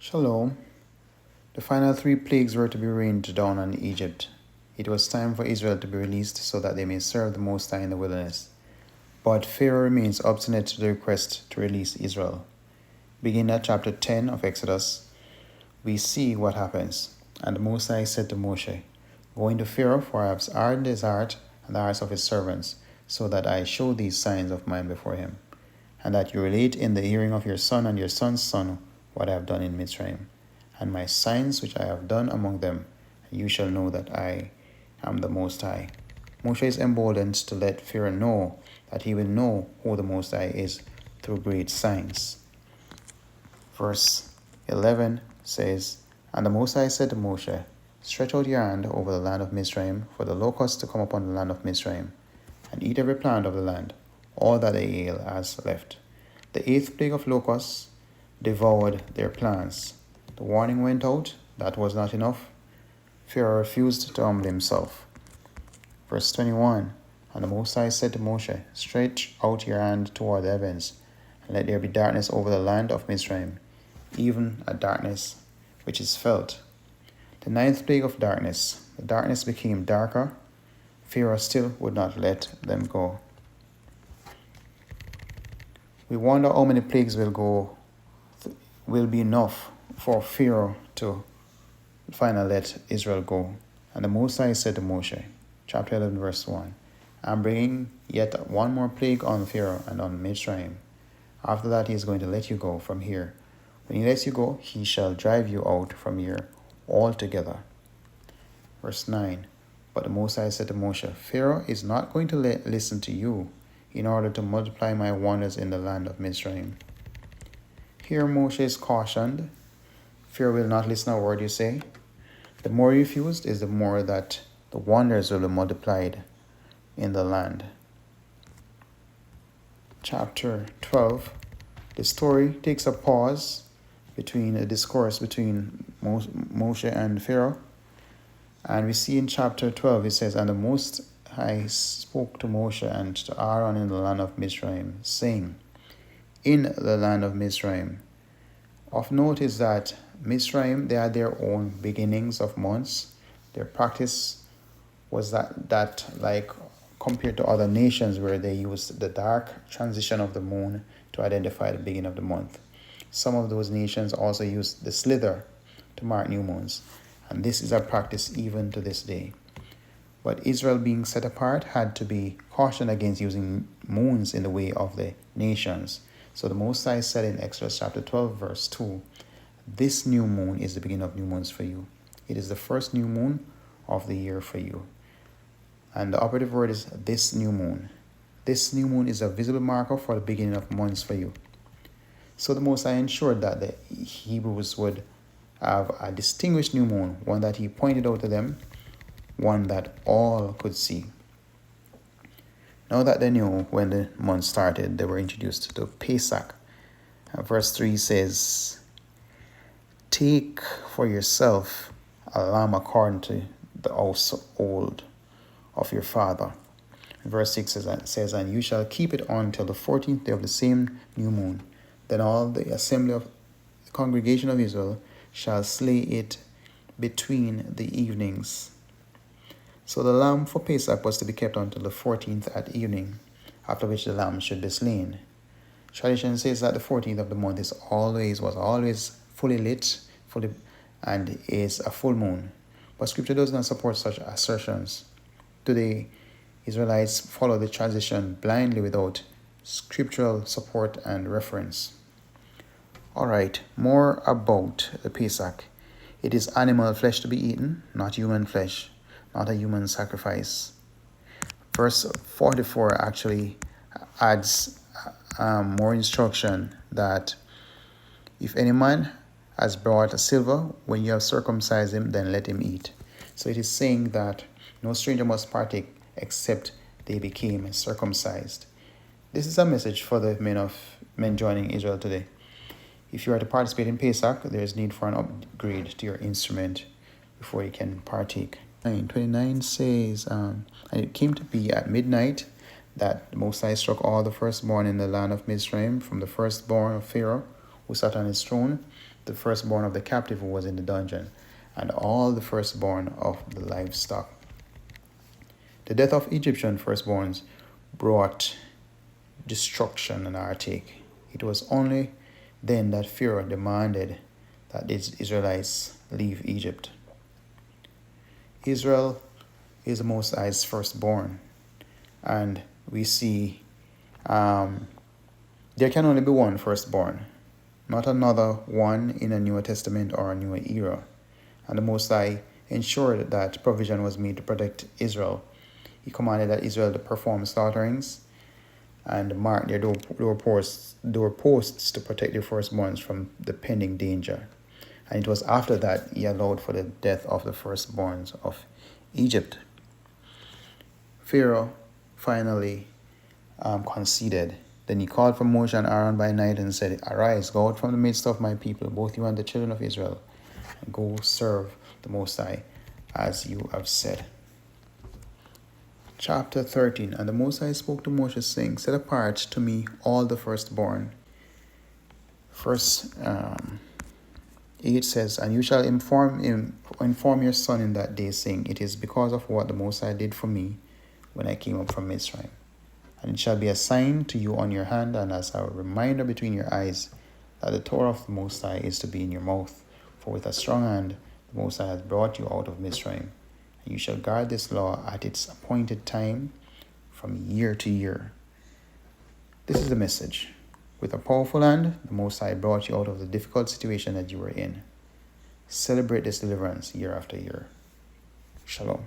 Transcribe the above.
Shalom. The final three plagues were to be rained down on Egypt. It was time for Israel to be released so that they may serve the Most High in the wilderness. But Pharaoh remains obstinate to the request to release Israel. Beginning at chapter 10 of Exodus, we see what happens. And the Most High said to Moshe, "Go into Pharaoh, for I have hardened his heart and the hearts of his servants, so that I show these signs of mine before him, and that you relate in the hearing of your son and your son's son what I have done in Mitzrayim, and my signs which I have done among them, and you shall know that I am the Most High." Moshe is emboldened to let Pharaoh know that he will know who the Most High is through great signs. Verse 11 says, "And the Most High said to Moshe, Stretch out your hand over the land of Mitzrayim, for the locusts to come upon the land of Mitzrayim, and eat every plant of the land, all that the hail has left." The eighth plague of locusts devoured their plants. The warning went out. That was not enough. Pharaoh refused to humble himself. Verse 21, "And the Most High said to Moshe, Stretch out your hand toward the heavens, and let there be darkness over the land of Mitzrayim, even a darkness which is felt." The ninth plague of darkness. The darkness became darker. Pharaoh still would not let them go. We wonder how many plagues will be enough for Pharaoh to finally let Israel go. And the Most High said to Moshe, chapter 11, verse 1, "I'm bringing yet one more plague on Pharaoh and on Mitzrayim. After that, he is going to let you go from here. When he lets you go, he shall drive you out from here altogether." Verse 9, "But the Most High said to Moshe, Pharaoh is not going to listen to you in order to multiply my wonders in the land of Mitzrayim." Here Moshe is cautioned. Pharaoh will not listen to a word you say. The more you refuse is the more that the wonders will be multiplied in the land. Chapter 12, the story takes a pause between a discourse between Moshe and Pharaoh. And we see in chapter 12, it says, "And the Most High spoke to Moshe and to Aaron in the land of Mitzrayim, saying," in the land of Mitzrayim. Of note is that Mitzrayim, they had their own beginnings of months. Their practice was that like compared to other nations where they used the dark transition of the moon to identify the beginning of the month. Some of those nations also used the slither to mark new moons, and this is a practice even to this day. But Israel, being set apart, had to be cautioned against using moons in the way of the nations. So the Most High said in Exodus chapter 12, verse 2, "This new moon is the beginning of new moons for you. It is the first new moon of the year for you." And the operative word is this new moon. This new moon is a visible marker for the beginning of months for you. So the Most High ensured that the Hebrews would have a distinguished new moon, one that he pointed out to them, one that all could see. Now that they knew when the month started, they were introduced to Pesach. Verse 3 says, "Take for yourself a lamb according to the household of your father." Verse 6 says, "And you shall keep it until the 14th day of the same new moon. Then all the assembly of the congregation of Israel shall slay it between the evenings." So the lamb for Pesach was to be kept until the 14th at evening, after which the lamb should be slain. Tradition says that the 14th of the month was always fully lit, and is a full moon. But Scripture does not support such assertions. Today, Israelites follow the tradition blindly without scriptural support and reference. Alright, more about the Pesach. It is animal flesh to be eaten, not human flesh, not a human sacrifice. Verse 44 actually adds more instruction that if any man has brought a silver, when you have circumcised him, then let him eat. So it is saying that no stranger must partake except they became circumcised. This is a message for the men joining Israel today. If you are to participate in Pesach, there is need for an upgrade to your instrument before you can partake. 29 says, "And it came to be at midnight that the Most High struck all the firstborn in the land of Mitzrayim, from the firstborn of Pharaoh, who sat on his throne, the firstborn of the captive who was in the dungeon, and all the firstborn of the livestock. The death of Egyptian firstborns brought destruction and heartache. It was only then that Pharaoh demanded that the Israelites leave Egypt. Israel is the Most High's firstborn, and we see there can only be one firstborn, not another one in a Newer Testament or a newer era. And the Most High ensured that provision was made to protect Israel. He commanded that Israel to perform slaughterings and mark their doorposts to protect their firstborns from the pending danger. And it was after that he allowed for the death of the firstborns of Egypt. Pharaoh finally conceded. Then he called for Moses and Aaron by night and said, "Arise, go out from the midst of my people, both you and the children of Israel, and go serve the Most High, as you have said." Chapter 13. And the Most High spoke to Moses, saying, "Set apart to me all the firstborn." Verse 8 says, "And you shall inform your son in that day, saying, It is because of what the Most High did for me when I came up from Mitzrayim. And it shall be a sign to you on your hand, and as a reminder between your eyes, that the Torah of the Most High is to be in your mouth. For with a strong hand the Most High has brought you out of Mitzrayim. And you shall guard this law at its appointed time from year to year." This is the message. With a powerful hand, the Most High brought you out of the difficult situation that you were in. Celebrate this deliverance year after year. Shalom.